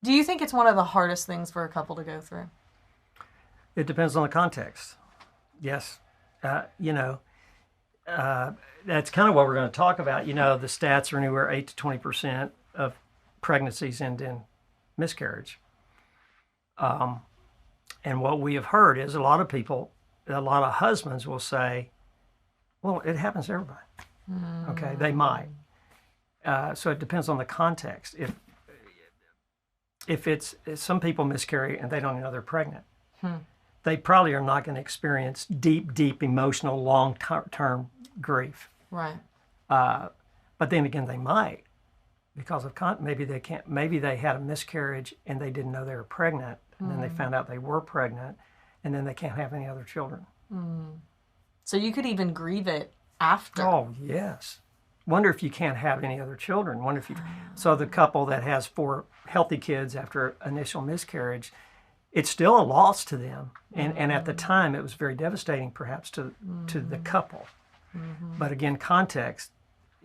Do you think it's one of the hardest things for a couple to go through? It depends on the context. Yes. You know, that's kind of what we're going to talk about. You know, the stats are anywhere 8 to 20% of pregnancies end in miscarriage. And what we have heard is a lot of people, a lot of husbands will say, well, it happens to everybody. Okay, they might. So it depends on the context. If it's some people miscarry and they don't know they're pregnant, they probably are not going to experience deep emotional long-term grief. Right. But then again, they might because of maybe they can't. Maybe they had a miscarriage and they didn't know they were pregnant, and then they found out they were pregnant, and then they can't have any other children. So you could even grieve it after. Oh yes. Wonder if you can't have any other children. Wonder if you. So the couple that has 4 healthy kids after initial miscarriage, it's still a loss to them, and at the time it was very devastating, perhaps to the couple. But again, context.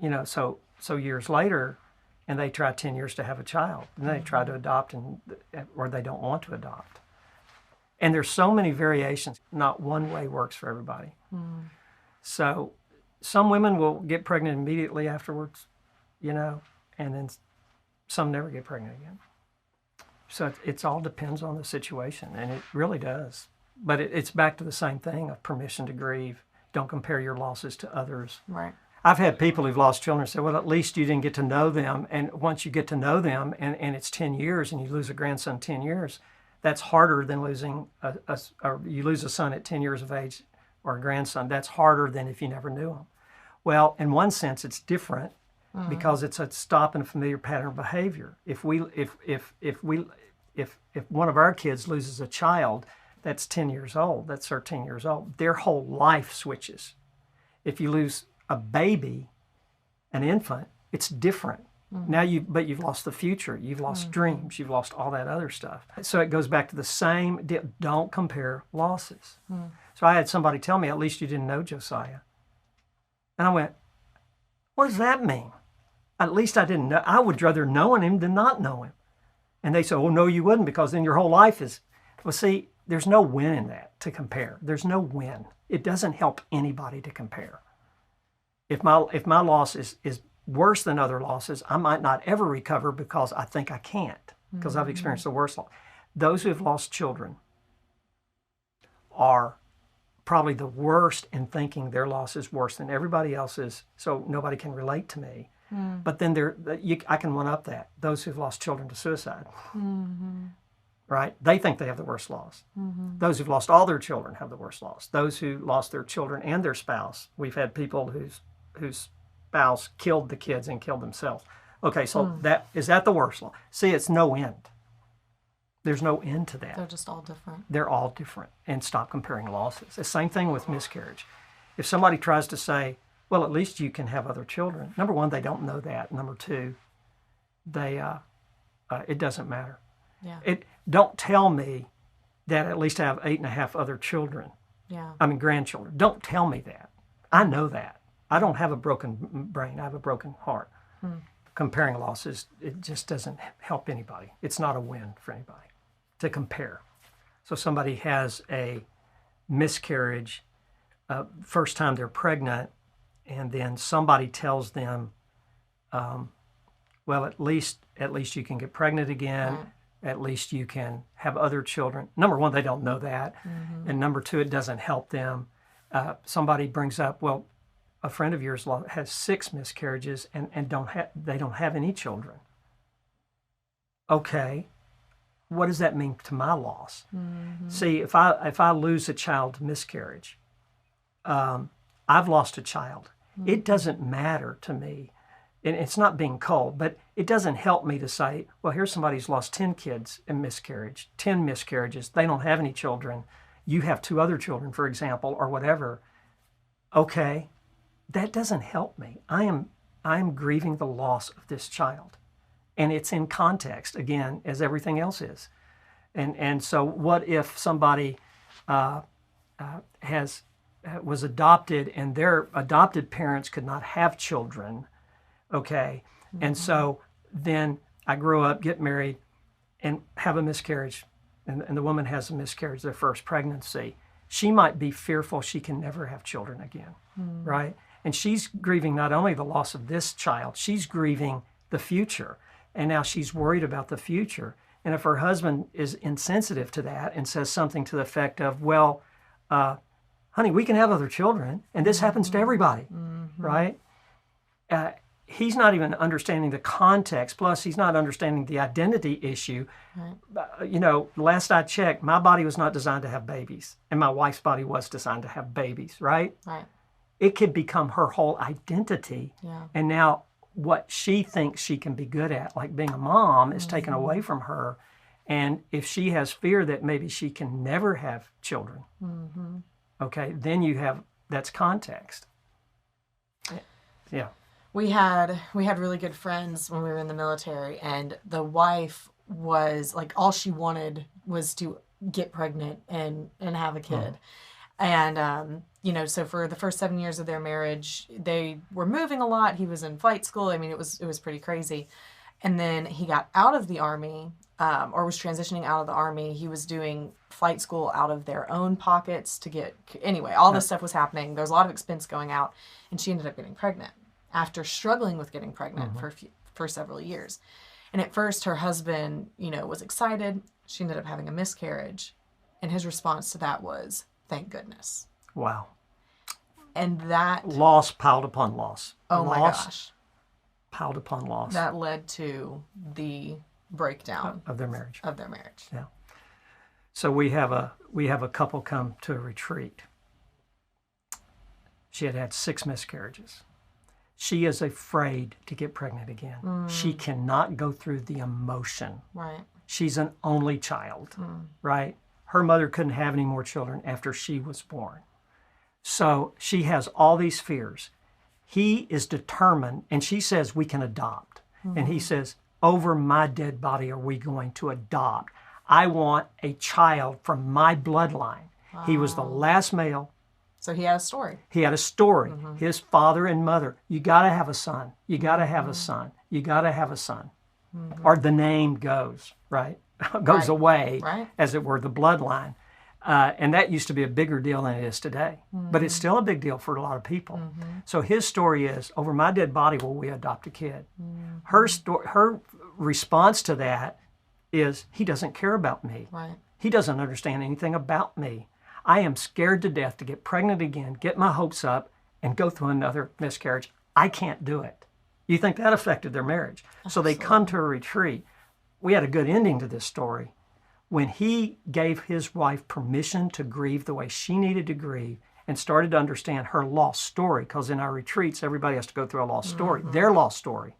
You know, so years later, and they try 10 years to have a child, and they try to adopt, or they don't want to adopt. And there's so many variations. Not one way works for everybody. So some women will get pregnant immediately afterwards, you know, and then some never get pregnant again. So it's all depends on the situation, and it really does. But it's back to the same thing of permission to grieve. Don't compare your losses to others. Right. I've had people who've lost children say, well, at least you didn't get to know them. And once you get to know them and it's 10 years and you lose a grandson 10 years, that's harder than losing or you lose a son at 10 years of age or a grandson. That's harder than if you never knew him. Well, in one sense, it's different because it's a stop in a familiar pattern of behavior. If one of our kids loses a child that's 10 years old, that's 13 years old, their whole life switches. If you lose a baby, an infant, it's different. Now but you've lost the future, you've lost dreams, you've lost all that other stuff. So it goes back to the same deal. Don't compare losses. So I had somebody tell me, at least you didn't know Josiah. And I went, what does that mean? At least I didn't know. I would rather know him than not know him. And they said, oh, no, you wouldn't, because then your whole life is, well, see, there's no win in that to compare. There's no win. It doesn't help anybody to compare. If my loss is worse than other losses, I might not ever recover because I think I can't, because I've experienced the worst loss. Those who have lost children are probably the worst in thinking their loss is worse than everybody else's, so nobody can relate to me. But then I can one up that. Those who've lost children to suicide, right? They think they have the worst loss. Those who've lost all their children have the worst loss. Those who lost their children and their spouse. We've had people whose spouse killed the kids and killed themselves. Okay, so is that the worst loss? See, it's no end. There's no end to that. They're just all different. They're all different. And stop comparing losses. The same thing with miscarriage. If somebody tries to say, well, at least you can have other children. Number one, they don't know that. Number two, it doesn't matter. Yeah. Don't tell me that at least I have 8.5 other children. Yeah. I mean, grandchildren. Don't tell me that. I know that. I don't have a broken brain. I have a broken heart. Comparing losses, it just doesn't help anybody. It's not a win for anybody to compare. So somebody has a miscarriage, first time they're pregnant, and then somebody tells them, well, at least you can get pregnant again. Right. At least you can have other children. Number one, they don't know that. And number two, it doesn't help them. Somebody brings up, well, a friend of yours has 6 miscarriages and they don't have any children. Okay, what does that mean to my loss? See, if I lose a child to miscarriage, I've lost a child. It doesn't matter to me, and it's not being cold, but it doesn't help me to say, well, here's somebody who's lost 10 kids in miscarriage, 10 miscarriages, they don't have any children, you have 2 other children, for example, or whatever. Okay, that doesn't help me. I am grieving the loss of this child, and it's in context, again, as everything else is. And so what if somebody was adopted and their adopted parents could not have children, okay? And so then I grow up, get married, and have a miscarriage, and the woman has a miscarriage their first pregnancy, she might be fearful she can never have children again, right? And she's grieving not only the loss of this child, she's grieving the future. And now she's worried about the future. And if her husband is insensitive to that and says something to the effect of, well, honey, we can have other children, and this happens to everybody, right? He's not even understanding the context. Plus, he's not understanding the identity issue. Right. Last I checked, my body was not designed to have babies, and my wife's body was designed to have babies, right? Right. It could become her whole identity. Yeah. And now what she thinks she can be good at, like being a mom, is taken away from her. And if she has fear that maybe she can never have children, okay, then that's context. Yeah. We had really good friends when we were in the military, and the wife was like, all she wanted was to get pregnant and have a kid. And, so for the first 7 years of their marriage, they were moving a lot. He was in flight school. I mean, it was pretty crazy. And then he got out of the Army, or was transitioning out of the Army. He was doing flight school out of their own pockets anyway, all this stuff was happening. There was a lot of expense going out, and she ended up getting pregnant after struggling with getting pregnant for several years. And at first her husband, was excited. She ended up having a miscarriage. And his response to that was, thank goodness. Wow. And that... Loss piled upon loss. Oh my gosh. Piled upon loss. That led to the breakdown of their marriage. Yeah. So we have a couple come to a retreat. She had had 6 miscarriages. She is afraid to get pregnant again. She cannot go through the emotion. Right. She's an only child, right? Her mother couldn't have any more children after she was born. So she has all these fears. He is determined, and she says, we can adopt. And he says, over my dead body are we going to adopt. I want a child from my bloodline. Wow. He was the last male. So he had a story. He had a story. His father and mother, you got to have a son. You got to have a son. You got to have a son. Or the name goes, right? goes away, as it were, the bloodline. And that used to be a bigger deal than it is today. But it's still a big deal for a lot of people. So his story is, over my dead body will we adopt a kid. Her response to that is, he doesn't care about me. Right. He doesn't understand anything about me. I am scared to death to get pregnant again, get my hopes up, and go through another miscarriage. I can't do it. You think that affected their marriage? So they come to a retreat. We had a good ending to this story. When he gave his wife permission to grieve the way she needed to grieve and started to understand her lost story, because in our retreats, everybody has to go through a lost story, their lost story.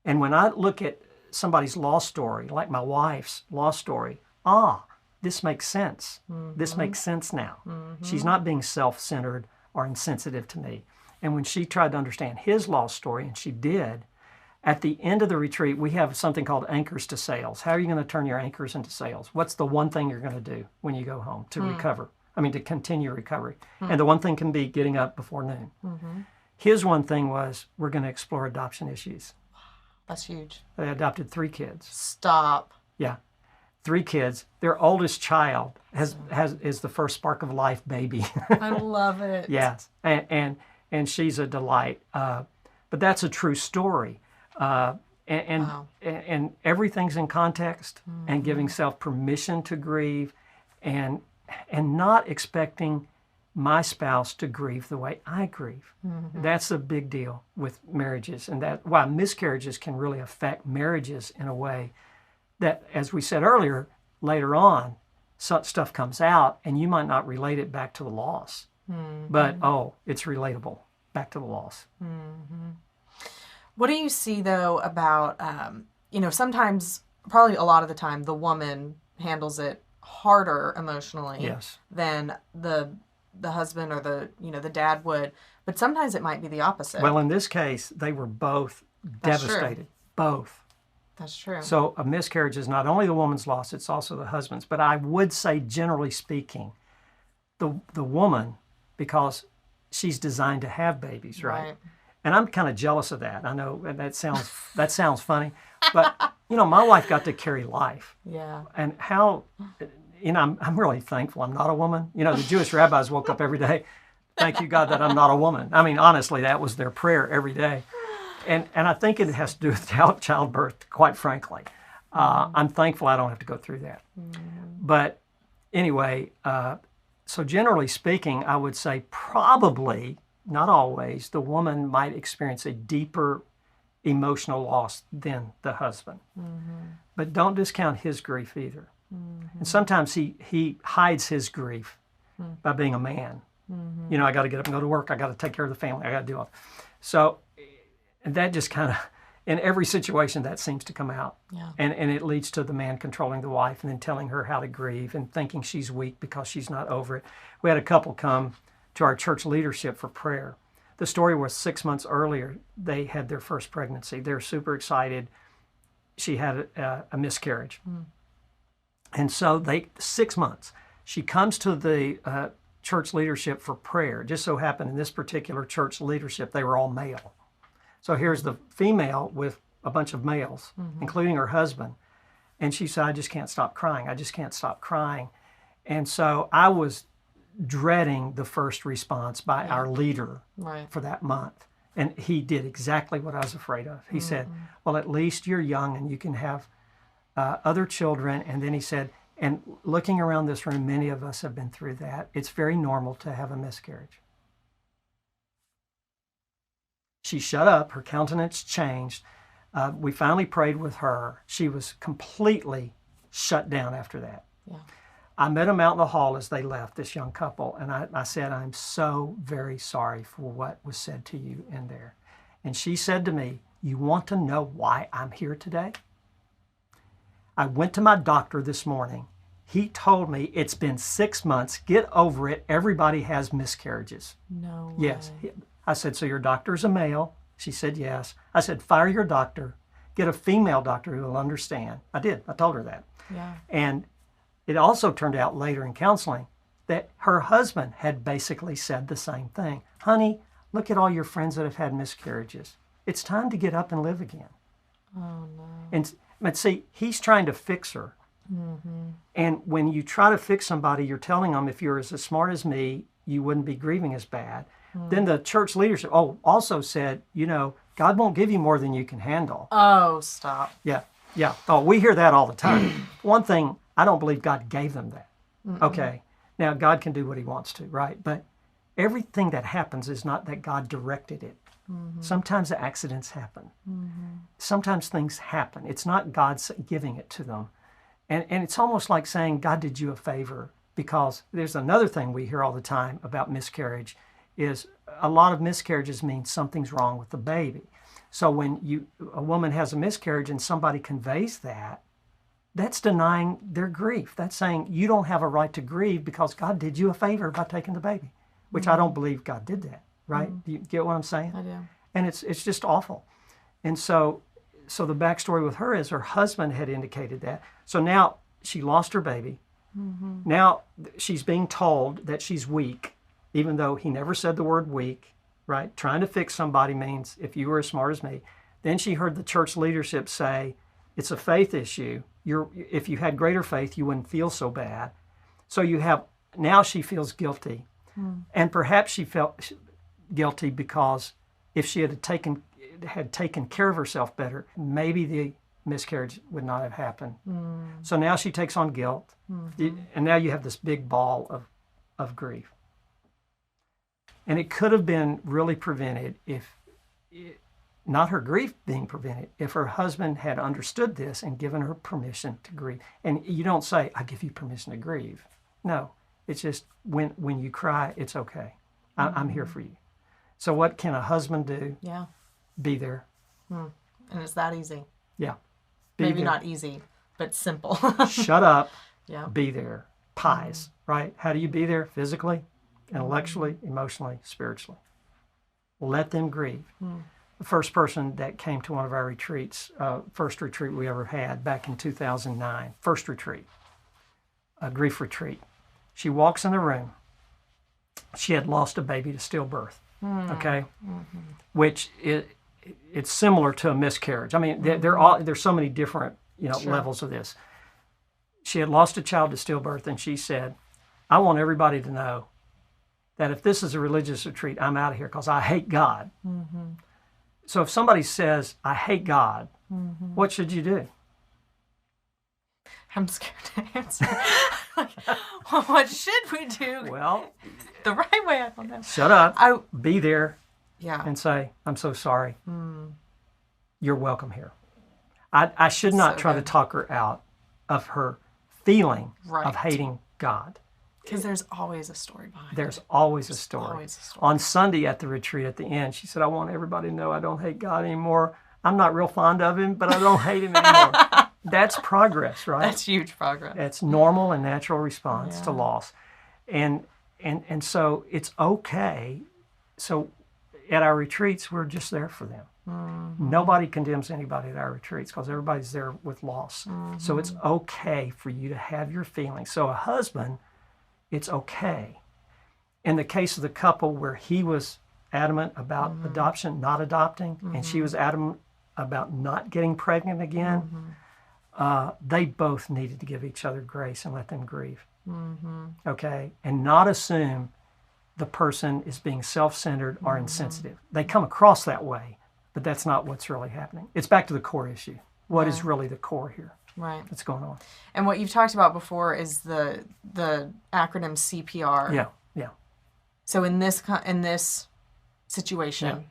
And when I look at somebody's lost story, like my wife's lost story, this makes sense. This makes sense now. She's not being self-centered or insensitive to me. And when she tried to understand his lost story, and she did, at the end of the retreat, we have something called anchors to sails. How are you going to turn your anchors into sails? What's the one thing you're going to do when you go home to recover? I mean, to continue recovery. And the one thing can be getting up before noon. His one thing was, we're going to explore adoption issues. That's huge. They adopted 3 kids. Stop. Yeah. 3 kids. Their oldest child is the first spark of life baby. I love it. Yes. And she's a delight. But that's a true story. And everything's in context, and giving self permission to grieve, and not expecting my spouse to grieve the way I grieve. That's a big deal with marriages, and that's why miscarriages can really affect marriages in a way that, as we said earlier, later on, stuff comes out, and you might not relate it back to the loss, but it's relatable back to the loss. What do you see, though, about, sometimes, probably a lot of the time, the woman handles it harder emotionally than the husband or the dad would, but sometimes it might be the opposite. Well, in this case, they were both devastated. Both. That's true. So a miscarriage is not only the woman's loss, it's also the husband's. But I would say, generally speaking, the woman, because she's designed to have babies, right? And I'm kind of jealous of that. I know that sounds funny, but my wife got to carry life. Yeah. And how, I'm really thankful I'm not a woman. The Jewish rabbis woke up every day, thank you, God, that I'm not a woman. I mean, honestly, that was their prayer every day. And I think it has to do with childbirth, quite frankly. I'm thankful I don't have to go through that. But anyway, so generally speaking, I would say probably, not always, the woman might experience a deeper emotional loss than the husband. But don't discount his grief either. And sometimes he hides his grief by being a man. I got to get up and go to work. I got to take care of the family. I got to do all. So, and that just kind of, in every situation, that seems to come out. Yeah. And it leads to the man controlling the wife and then telling her how to grieve and thinking she's weak because she's not over it. We had a couple come to our church leadership for prayer. The story was 6 months earlier, they had their first pregnancy. They're super excited. She had a miscarriage. And so 6 months, she comes to the church leadership for prayer. It just so happened in this particular church leadership, they were all male. So here's the female with a bunch of males, including her husband. And she said, I just can't stop crying. I just can't stop crying. And so I was dreading the first response by our leader for that month. And he did exactly what I was afraid of. He said, well, at least you're young and you can have other children. And then he said, and looking around this room, many of us have been through that. It's very normal to have a miscarriage. She shut up. Her countenance changed. We finally prayed with her. She was completely shut down after that. Yeah. I met them out in the hall as they left, this young couple, and I said, I'm so very sorry for what was said to you in there. And she said to me, you want to know why I'm here today? I went to my doctor this morning. He told me it's been 6 months. Get over it. Everybody has miscarriages. No way. Yes. I said, so your doctor's a male? She said, yes. I said, fire your doctor. Get a female doctor who will understand. I did. I told her that. Yeah. And it also turned out later in counseling that her husband had basically said the same thing. Honey, look at all your friends that have had miscarriages. It's time to get up and live again. Oh, no. But see, he's trying to fix her. And when you try to fix somebody, you're telling them, if you're as smart as me, you wouldn't be grieving as bad. Then the church leadership also said, God won't give you more than you can handle. Oh, stop. Yeah. Oh, we hear that all the time. One thing, I don't believe God gave them that. Okay. Now, God can do what he wants to, right? But everything that happens is not that God directed it. Sometimes the accidents happen. Sometimes things happen. It's not God giving it to them. And it's almost like saying, God did you a favor, because there's another thing we hear all the time about miscarriage is a lot of miscarriages mean something's wrong with the baby. So when a woman has a miscarriage and somebody conveys that, that's denying their grief. That's saying you don't have a right to grieve because God did you a favor by taking the baby, which I don't believe God did that, right? Do you get what I'm saying? I do. And it's just awful. And so the backstory with her is her husband had indicated that. So now she lost her baby. Now she's being told that she's weak, even though he never said the word weak, right? Trying to fix somebody means if you were as smart as me. Then she heard the church leadership say, it's a faith issue. If you had greater faith, you wouldn't feel so bad. So now she feels guilty. And perhaps she felt guilty because if she had taken care of herself better, maybe the miscarriage would not have happened. So now she takes on guilt. And now you have this big ball of grief. And it could have been really prevented not her grief being prevented, if her husband had understood this and given her permission to grieve. And you don't say, I give you permission to grieve. No, it's just when you cry, it's okay. I'm here for you. So what can a husband do? Yeah. Be there. And it's that easy. Yeah. Maybe not easy, but simple. Shut up. Yeah. Be there. Pies, right? How do you be there? Physically, intellectually, emotionally, spiritually. Let them grieve. The first person that came to one of our retreats, first retreat we ever had back in 2009, first retreat, a grief retreat. She walks in the room. She had lost a baby to stillbirth, okay? Which it's similar to a miscarriage. I mean, there's so many different levels of this. She had lost a child to stillbirth, and she said, I want everybody to know that if this is a religious retreat, I'm out of here because I hate God. Mm-hmm. So if somebody says, I hate God, mm-hmm. what should you do? I'm scared to answer. What should we do? Well, the right way, I don't know. Shut up. Be there. Yeah. And say, I'm so sorry. You're welcome here. I should not try to talk her out of her feeling of hating God. Because there's always a story behind it. There's always a story. On Sunday at the retreat at the end, she said, I want everybody to know I don't hate God anymore. I'm not real fond of him, but I don't hate him anymore. That's progress, right? That's huge progress. It's normal and natural response to loss. And so it's okay. So at our retreats, we're just there for them. Mm-hmm. Nobody condemns anybody at our retreats because everybody's there with loss. Mm-hmm. So it's okay for you to have your feelings. So a husband, it's okay. In the case of the couple where he was adamant about adoption, not adopting, and she was adamant about not getting pregnant again, they both needed to give each other grace and let them grieve. Mm-hmm. Okay? And not assume the person is being self-centered or insensitive. They come across that way, but that's not what's really happening. It's back to the core issue. What is really the core here? Right. What's going on? And what you've talked about before is the acronym CPR. Yeah. So in this situation,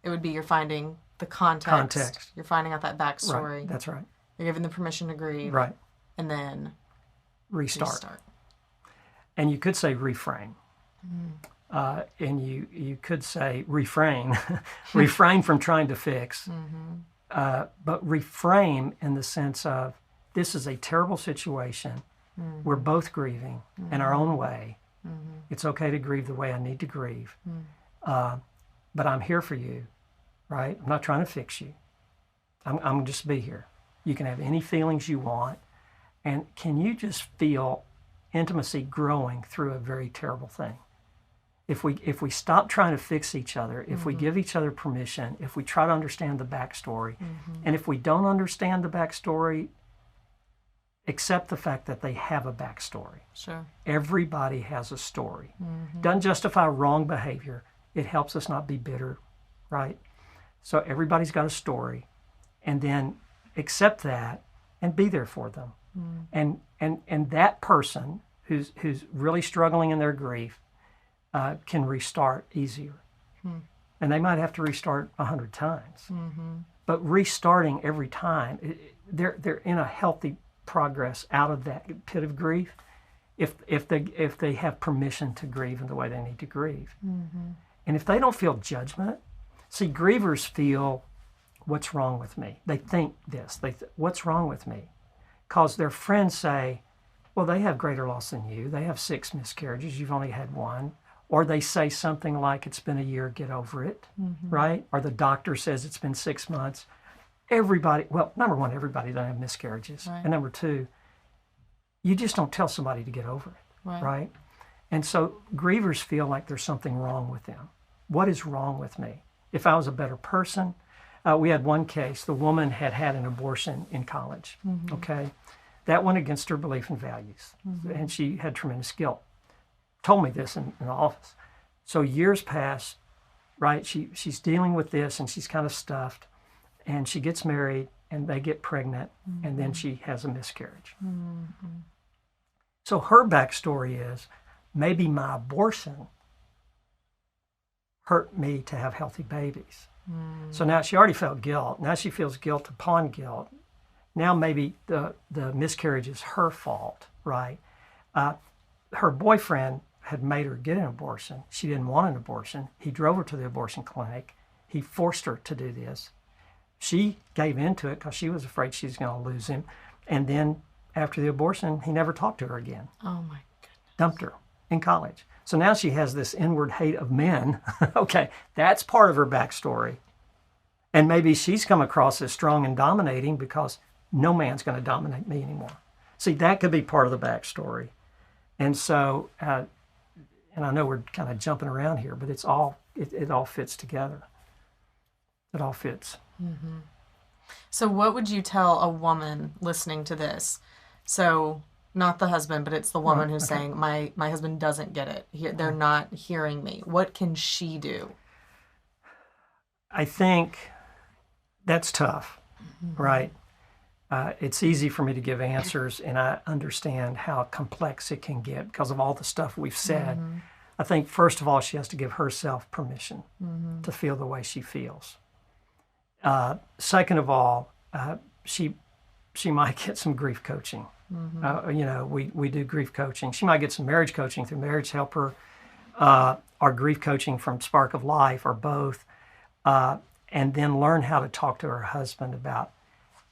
it would be you're finding the context. You're finding out that backstory. Right. That's right. You're given the permission to grieve. Right. And then restart. And you could say reframe. And you could say refrain. Refrain from trying to fix. But reframe in the sense of this is a terrible situation. We're both grieving in our own way. It's okay to grieve the way I need to grieve. But I'm here for you, right? I'm not trying to fix you. I'm just be here. You can have any feelings you want. And can you just feel intimacy growing through a very terrible thing? If we stop trying to fix each other, if we give each other permission, if we try to understand the backstory, and if we don't understand the backstory, accept the fact that they have a backstory. Sure. Everybody has a story. Doesn't justify wrong behavior. It helps us not be bitter, right? So everybody's got a story, and then accept that and be there for them. And that person who's really struggling in their grief can restart easier. And they might have to restart 100 times. But restarting every time, they're in a healthy progress out of that pit of grief if they have permission to grieve in the way they need to grieve. And if they don't feel judgment, see, grievers feel, what's wrong with me? They think this. What's wrong with me? Because their friends say, well, they have greater loss than you. They have 6 miscarriages. You've only had 1. Or they say something like, it's been a year, get over it, right? Or the doctor says it's been 6 months. Everybody, well, number one, everybody doesn't have miscarriages. Right. And number 2, you just don't tell somebody to get over it, right? And so grievers feel like there's something wrong with them. What is wrong with me? If I was a better person, we had one case, the woman had an abortion in college, okay? That went against her belief and values, and she had tremendous guilt. Told me this in the office. So years pass, right? She's dealing with this, and she's kind of stuffed, and she gets married, and they get pregnant, and then she has a miscarriage. So her backstory is, maybe my abortion hurt me to have healthy babies. So now she already felt guilt. Now she feels guilt upon guilt. Now maybe the miscarriage is her fault, right? Her boyfriend had made her get an abortion. She didn't want an abortion. He drove her to the abortion clinic. He forced her to do this. She gave into it because she was afraid she was going to lose him. And then after the abortion, he never talked to her again. Oh my goodness. Dumped her in college. So now she has this inward hate of men. Okay, that's part of her backstory. And maybe she's come across as strong and dominating because no man's going to dominate me anymore. See, that could be part of the backstory. And so, and I know we're kind of jumping around here, but it all fits together. It all fits. So what would you tell a woman listening to this? So not the husband, but it's the woman who's saying, my husband doesn't get it. They're not hearing me. What can she do? I think that's tough, right? It's easy for me to give answers, and I understand how complex it can get because of all the stuff we've said. I think, first of all, she has to give herself permission to feel the way she feels. Second of all, she might get some grief coaching. We do grief coaching. She might get some marriage coaching through Marriage Helper, or grief coaching from Spark of Life, or both, and then learn how to talk to her husband about,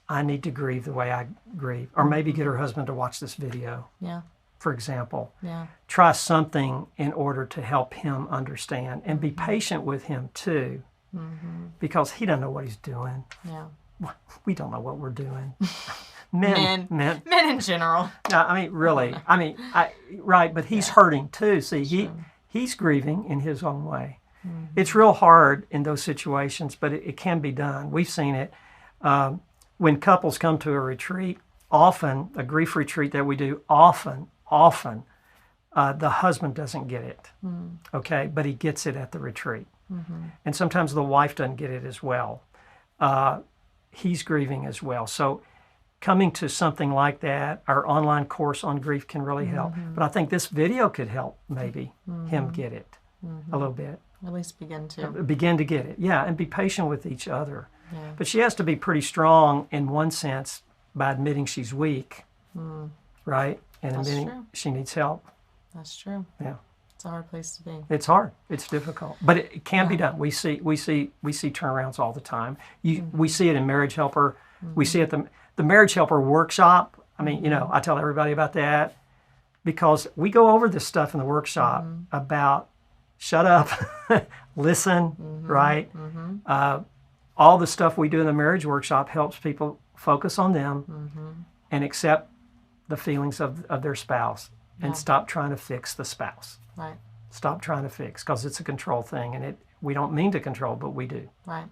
I need to grieve the way I grieve, or maybe get her husband to watch this video. For example, try something in order to help him understand, and be patient with him too, because he doesn't know what he's doing. We don't know what we're doing. Men in general. No, I mean, really. Right, but he's hurting too. See, he's grieving in his own way. It's real hard in those situations, but it can be done. We've seen it. When couples come to a retreat, often, a grief retreat that we do, often, the husband doesn't get it, okay? But he gets it at the retreat. And sometimes the wife doesn't get it as well. He's grieving as well. So coming to something like that, our online course on grief can really help. But I think this video could help maybe him get it a little bit. At least begin to. Begin to get it, and be patient with each other. But she has to be pretty strong in one sense by admitting she's weak, right? And admitting she needs help. That's true. Yeah. It's a hard place to be. It's hard. It's difficult, but it can be done. We see turnarounds all the time. We see it in Marriage Helper. We see it at the Marriage Helper workshop. I mean, I tell everybody about that because we go over this stuff in the workshop about shut up, listen, right? All the stuff we do in the marriage workshop helps people focus on them and accept the feelings of their spouse and stop trying to fix the spouse. Right. Stop trying to fix, because it's a control thing, and we don't mean to control, but we do. Right.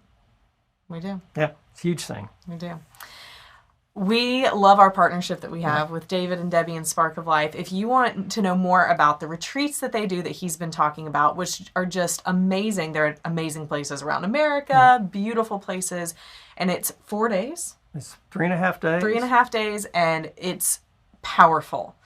We do. Yeah, it's a huge thing. We do. We love our partnership that we have with David and Debbie and Spark of Life. If you want to know more about the retreats that they do that he's been talking about, which are just amazing, they're at amazing places around America, beautiful places, and it's 4 days. It's 3.5 days. 3.5 days, and it's powerful.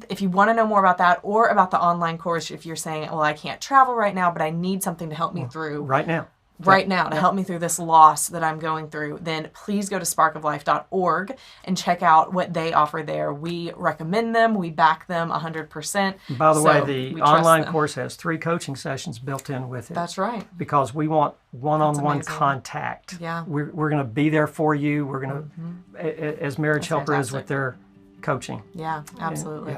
If you want to know more about that or about the online course, if you're saying, well, I can't travel right now, but I need something to help me through. Right now to help me through this loss that I'm going through, then please go to sparkoflife.org and check out what they offer there. We recommend them. We back them 100%. By the way, the online course has 3 coaching sessions built in with it. That's right. Because we want one-on-one contact. Yeah. We're going to be there for you. We're going to, as Marriage Helper is with their coaching. Yeah, absolutely.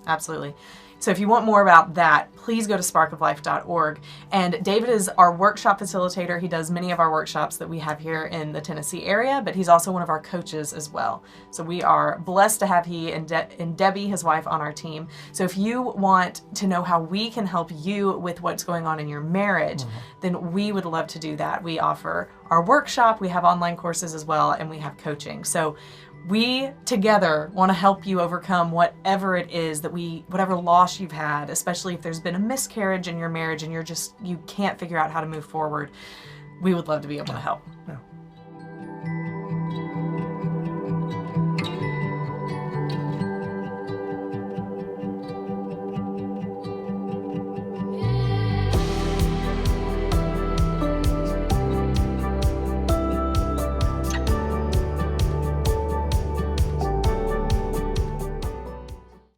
Absolutely. So if you want more about that, please go to sparkoflife.org. And David is our workshop facilitator. He does many of our workshops that we have here in the Tennessee area, but he's also one of our coaches as well. So we are blessed to have he and Debbie, his wife, on our team. So if you want to know how we can help you with what's going on in your marriage, then we would love to do that. We offer our workshop, we have online courses as well, and we have coaching. So we together want to help you overcome whatever it is whatever loss you've had, especially if there's been a miscarriage in your marriage and you can't figure out how to move forward. We would love to be able to help. Yeah.